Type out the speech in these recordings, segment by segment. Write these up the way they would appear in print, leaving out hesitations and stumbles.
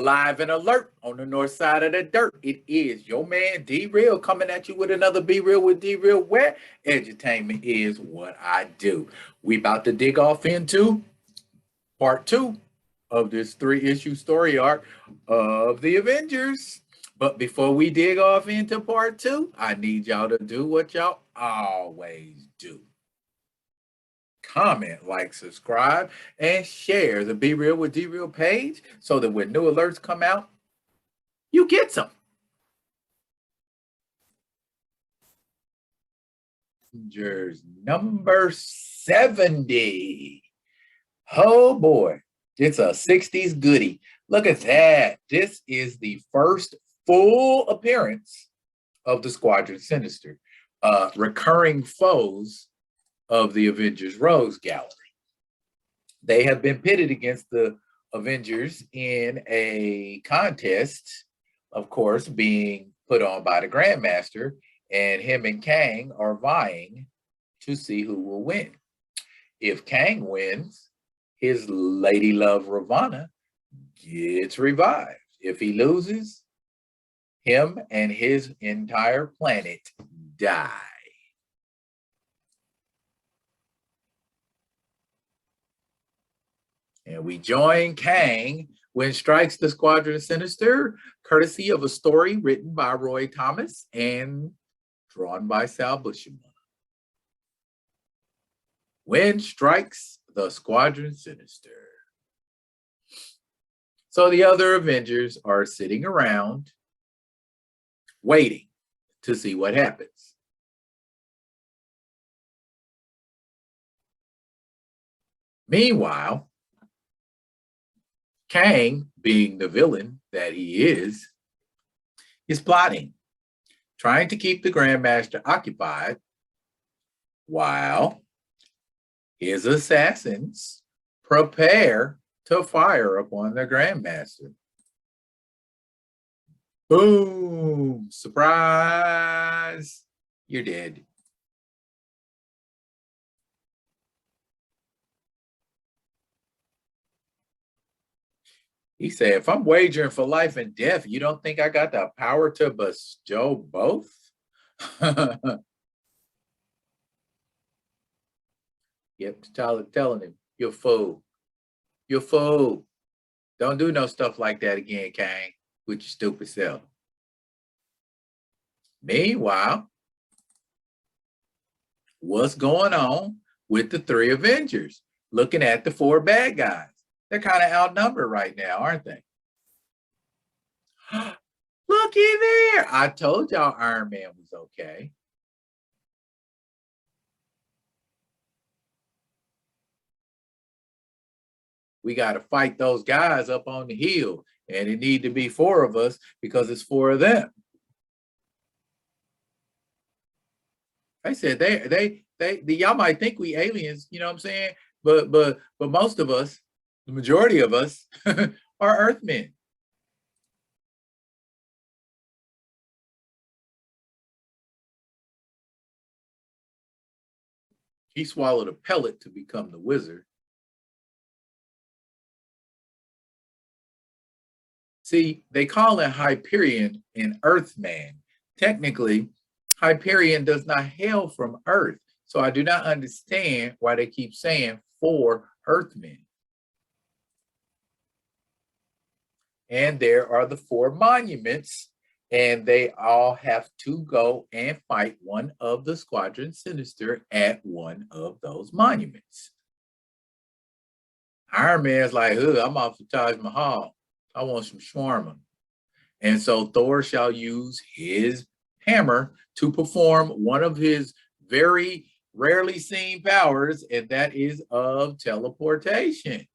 Alive and alert on the north side of the dirt. It is your man D-Real coming at you with another Be Real with D-Real, where edutainment is what I do. We about to dig off into part 2 of this 3-issue story arc of the Avengers. But before we dig off into part 2, I need y'all to do what y'all always do. Comment, like, subscribe, and share the Be Real with D-Real page so that when new alerts come out, you get some. Avengers number 70. Oh boy, it's a 60s goodie. Look at that. This is the first full appearance of the Squadron Sinister, recurring foes of the Avengers Rogues Gallery. They have been pitted against the Avengers in a contest, of course, being put on by the Grandmaster, and him and Kang are vying to see who will win. If Kang wins, his lady love Ravonna gets revived. If he loses, him and his entire planet die. And we join Kang when strikes the Squadron Sinister, courtesy of a story written by Roy Thomas and drawn by Sal Buscema. When strikes the Squadron Sinister. So the other Avengers are sitting around waiting to see what happens. Meanwhile, Kang, being the villain that he is plotting, trying to keep the Grandmaster occupied while his assassins prepare to fire upon the Grandmaster. Boom! Surprise! You're dead. He said, if I'm wagering for life and death, you don't think I got the power to bestow both? Yep, T'Challa telling him, you're a fool. You're a fool. Don't do no stuff like that again, Kang, with your stupid self. Meanwhile, what's going on with the 3 Avengers? Looking at the 4 bad guys. They're kind of outnumbered right now, aren't they? Looky there. I told y'all Iron Man was okay. We got to fight those guys up on the hill, and it need to be 4 of us because it's 4 of them. I said y'all might think we aliens, you know what I'm saying? But most of us, the majority of us, are Earthmen. He swallowed a pellet to become the wizard. See, they call it Hyperion an Earthman. Technically, Hyperion does not hail from Earth. So I do not understand why they keep saying 4 Earthmen. And there are the 4 monuments, and they all have to go and fight one of the Squadron Sinister at one of those monuments. Iron Man's like, I'm off to Taj Mahal. I want some shawarma. And so Thor shall use his hammer to perform one of his very rarely seen powers, and that is of teleportation.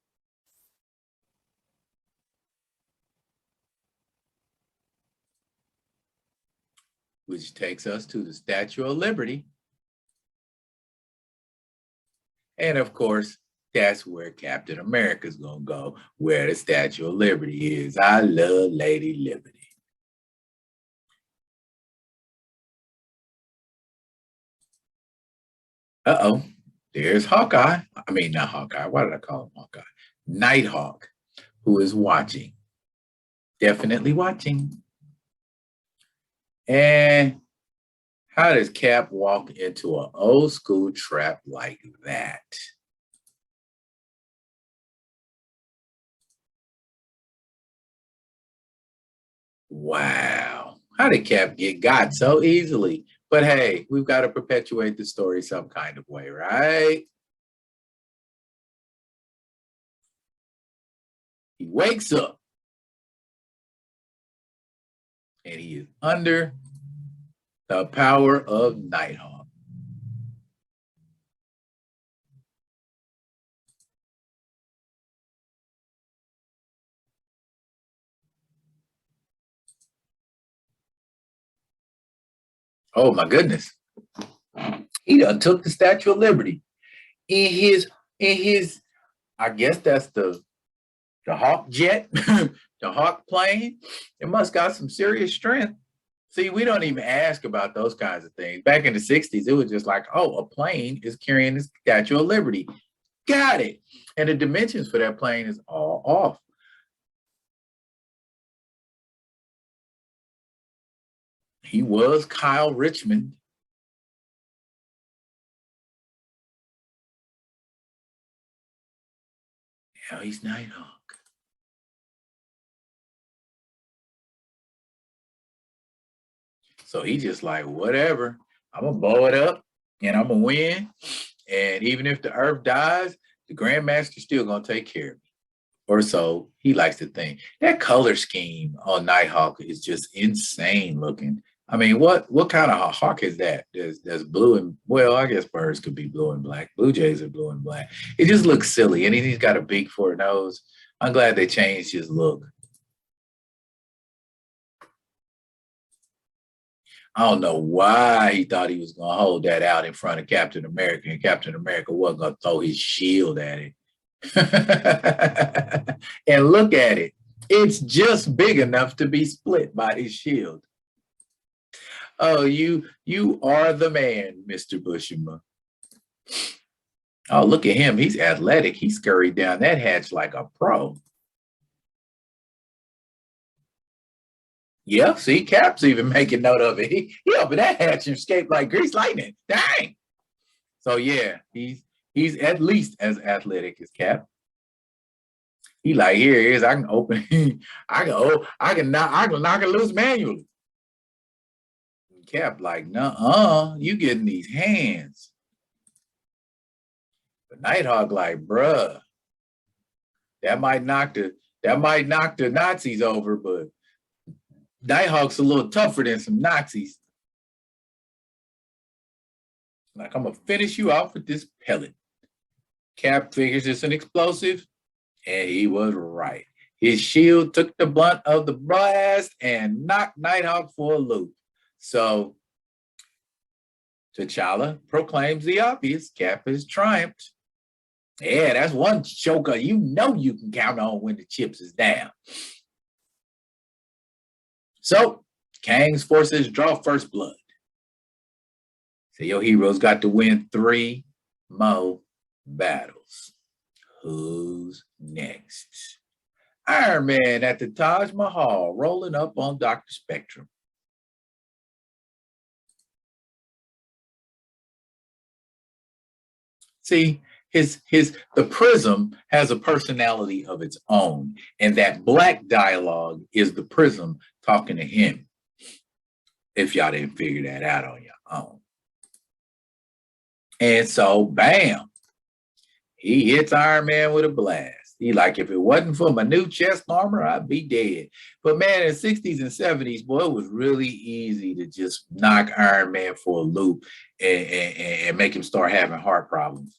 Which takes us to the Statue of Liberty. And of course, that's where Captain America's gonna go, where the Statue of Liberty is. I love Lady Liberty. Uh-oh, there's Hawkeye. I mean, not Hawkeye. Why did I call him Hawkeye? Nighthawk, who is watching. Definitely watching. And how does Cap walk into an old school trap like that? Wow. How did Cap get got so easily? But hey, we've got to perpetuate the story some kind of way, right? He wakes up and he is under the power of Nighthawk. Oh my goodness. He done took the Statue of Liberty in his I guess that's the Hawk jet, the Hawk plane. It must got some serious strength. See, we don't even ask about those kinds of things. Back in the 60s, it was just like, oh, a plane is carrying the Statue of Liberty. Got it. And the dimensions for that plane is all off. He was Kyle Richmond. Now he's Nighthawk. So he just like, whatever, I'm gonna blow it up and I'm gonna win. And even if the Earth dies, the Grandmaster's still gonna take care of me. Or so he likes to think. That color scheme on Nighthawk is just insane looking. I mean, what kind of a hawk is that? There's blue and well, I guess birds could be blue and black. Blue jays are blue and black. It just looks silly. And he's got a beak for a nose. I'm glad they changed his look. I don't know why he thought he was going to hold that out in front of Captain America, and Captain America wasn't going to throw his shield at it. And look at it. It's just big enough to be split by his shield. Oh, you are the man, Mr. Buscema. Oh, look at him. He's athletic. He scurried down that hatch like a pro. Yeah, see, Cap's even making note of it. He opened that hatch and escaped like grease lightning. Dang. So yeah, he's at least as athletic as Cap. He like, here it is. I can open. I can knock it loose manually. Cap like, nuh-uh, you getting these hands. But Nighthawk like, bruh, that might knock the Nazis over, but Nighthawk's a little tougher than some Nazis. Like, I'm gonna finish you off with this pellet. Cap figures it's an explosive, and he was right. His shield took the blunt of the blast and knocked Nighthawk for a loop. So T'Challa proclaims the obvious. Cap has triumphed. Yeah, that's one joker you know you can count on when the chips is down. So Kang's forces draw first blood. So your heroes got to win 3 more battles. Who's next? Iron Man at the Taj Mahal rolling up on Dr. Spectrum. See, the prism has a personality of its own, and that black dialogue is the prism talking to him. If y'all didn't figure that out on your own. And so, bam, he hits Iron Man with a blast. He like, if it wasn't for my new chest armor, I'd be dead. But man, in the 60s and 70s, boy, it was really easy to just knock Iron Man for a loop and make him start having heart problems.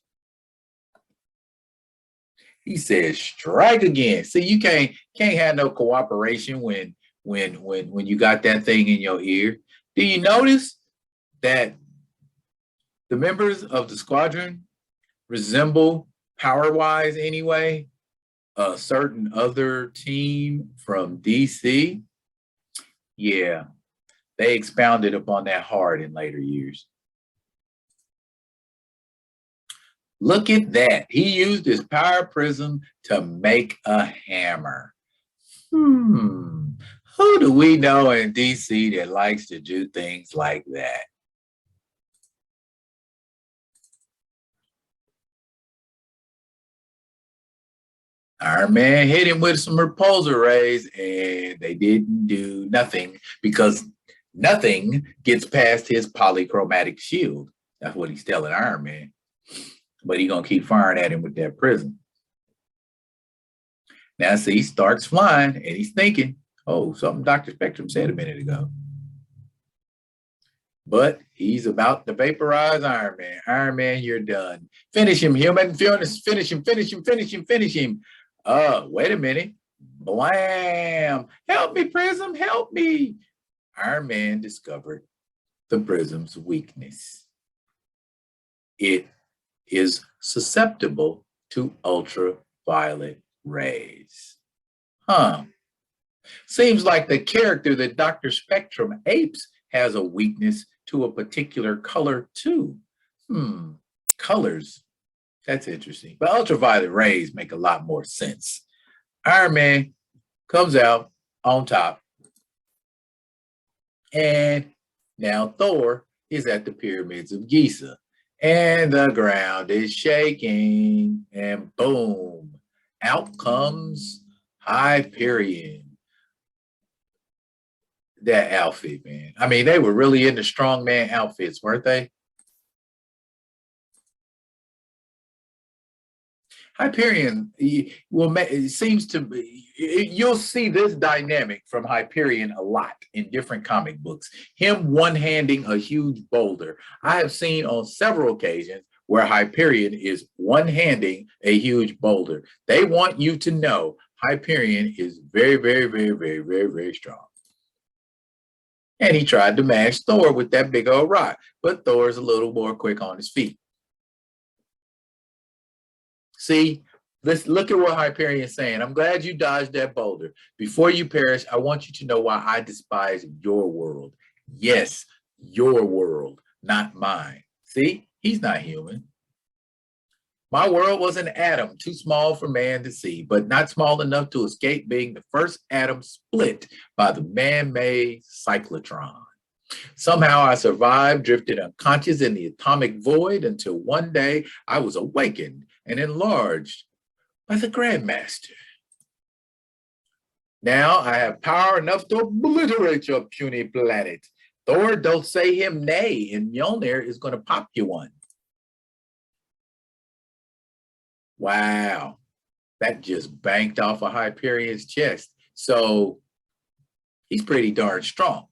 He says, strike again. See, you can't have no cooperation when you got that thing in your ear. Do you notice that the members of the squadron resemble, power-wise anyway, a certain other team from DC? Yeah, they expounded upon that hard in later years. Look at that. He used his power prism to make a hammer. Who do we know in DC that likes to do things like that? Iron Man hit him with some repulsor rays and they didn't do nothing because nothing gets past his polychromatic shield. That's what he's telling Iron Man. But he's going to keep firing at him with that prism. Now, see, Stark's flying and he's thinking, oh, something Dr. Spectrum said a minute ago. But he's about to vaporize Iron Man. Iron Man, you're done. Finish him, human. Finish him, finish him, finish him, finish him. Wait a minute. Blam. Help me, Prism, help me. Iron Man discovered the Prism's weakness. It is susceptible to ultraviolet rays. Seems like the character that Dr. Spectrum apes has a weakness to a particular color too. Colors. That's interesting. But ultraviolet rays make a lot more sense. Iron Man comes out on top. And now Thor is at the pyramids of Giza. And the ground is shaking. And boom, out comes Hyperion. That outfit, man. I mean, they were really into strongman outfits, weren't they? Hyperion, it seems to be, you'll see this dynamic from Hyperion a lot in different comic books. Him one-handing a huge boulder. I have seen on several occasions where Hyperion is one-handing a huge boulder. They want you to know Hyperion is very, very, very, very, very, very strong. And he tried to mash Thor with that big old rock, but Thor's a little more quick on his feet. See, let's look at what Hyperion is saying. I'm glad you dodged that boulder. Before you perish, I want you to know why I despise your world. Yes, your world, not mine. See, he's not human. My world was an atom, too small for man to see, but not small enough to escape being the first atom split by the man-made cyclotron. Somehow I survived, drifted unconscious in the atomic void until one day I was awakened and enlarged by the Grandmaster. Now I have power enough to obliterate your puny planet. Thor, don't say him nay, and Mjolnir is going to pop you one. Wow, that just banked off of Hyperion's chest. So he's pretty darn strong.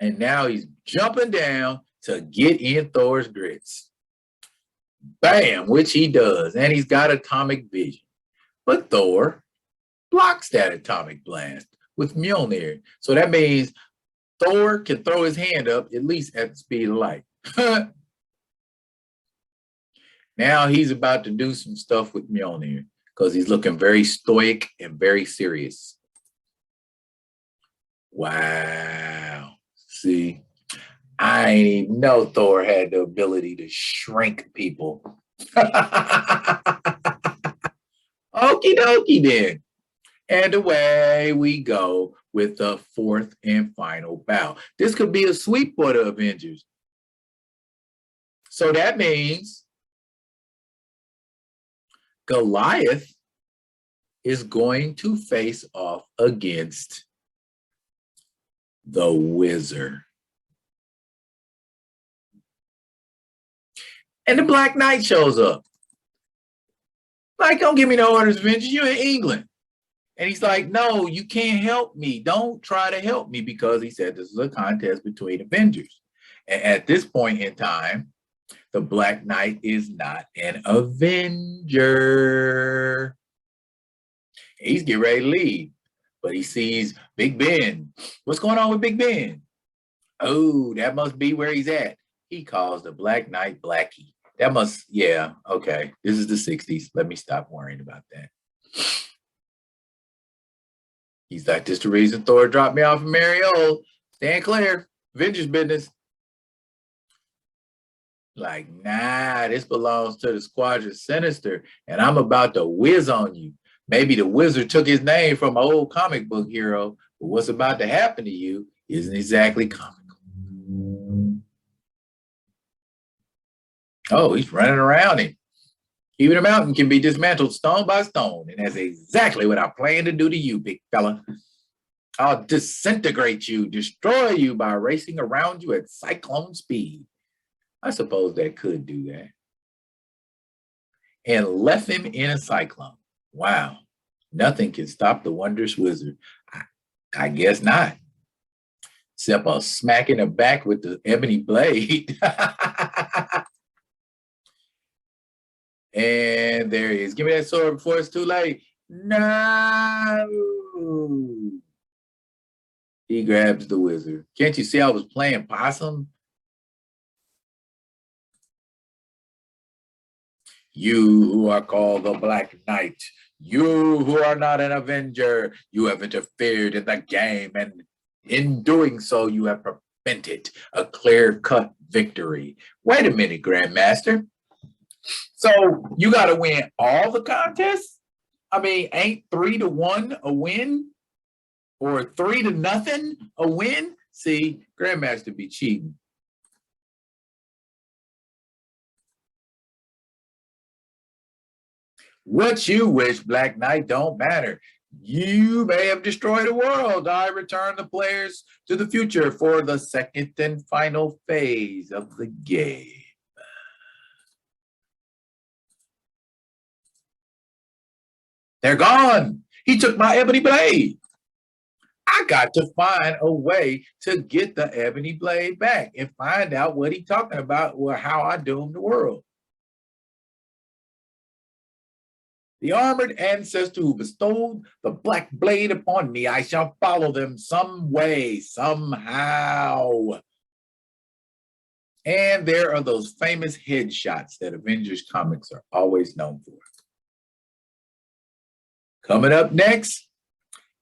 And now he's jumping down to get in Thor's grits. Bam, which he does. And he's got atomic vision. But Thor blocks that atomic blast with Mjolnir. So that means Thor can throw his hand up at least at the speed of light. Now he's about to do some stuff with Mjolnir because he's looking very stoic and very serious. Wow. See, I didn't even know Thor had the ability to shrink people. Okie dokie then. And away we go with the fourth and final bout. This could be a sweep for the Avengers. So that means Goliath is going to face off against the Wizard. And the Black Knight shows up. Like, don't give me no orders, Avengers. You're in England. And he's like, no, you can't help me. Don't try to help me, because he said this is a contest between Avengers. And at this point in time, the Black Knight is not an Avenger. He's getting ready to leave, but he sees Big Ben. What's going on with Big Ben? Oh, that must be where he's at. He calls the Black Knight Blackie. That must, yeah, okay. This is the 60s. Let me stop worrying about that. He's like, this is the reason Thor dropped me off of Mariol. Stand clear. Avengers business. Like, nah, this belongs to the Squadron Sinister, and I'm about to whiz on you. Maybe the wizard took his name from an old comic book hero, but what's about to happen to you isn't exactly comical. Oh, he's running around him. Even a mountain can be dismantled stone by stone, and that's exactly what I plan to do to you, big fella. I'll disintegrate you, destroy you by racing around you at cyclone speed. I suppose that could do that. And left him in a cyclone. Wow. Nothing can stop the wondrous wizard. I guess not. Except a smack in the back with the ebony blade. And there he is. Give me that sword before it's too late. No. He grabs the wizard. Can't you see I was playing possum? You who are called the Black Knight, you who are not an Avenger, you have interfered in the game, and in doing so, you have prevented a clear-cut victory. Wait a minute, Grandmaster. So you got to win all the contests? I mean, ain't 3-1 a win? Or 3-0 a win? See, Grandmaster be cheating. What you wish, Black Knight, don't matter. You may have destroyed the world. I return the players to the future for the second and final phase of the game. They're gone. He took my ebony blade. I got to find a way to get the ebony blade back and find out what he's talking about or how I doomed the world. The armored ancestor who bestowed the black blade upon me, I shall follow them some way, somehow. And there are those famous headshots that Avengers comics are always known for. Coming up next,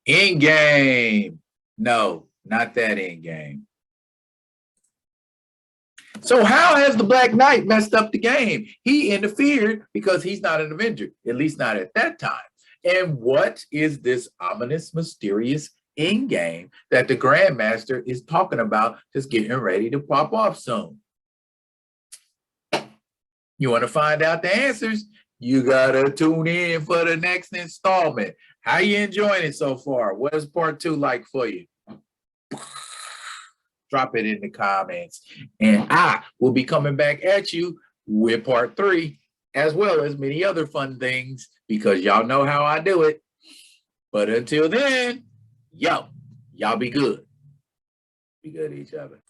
Endgame. No, not that Endgame. So how has the Black Knight messed up the game? He interfered because he's not an Avenger, at least not at that time. And what is this ominous, mysterious Endgame that the Grandmaster is talking about just getting ready to pop off soon? You want to find out the answers? You got to tune in for the next installment. How you enjoying it so far? What is part 2 like for you? Drop it in the comments. And I will be coming back at you with part 3, as well as many other fun things, because y'all know how I do it. But until then, y'all be good. Be good to each other.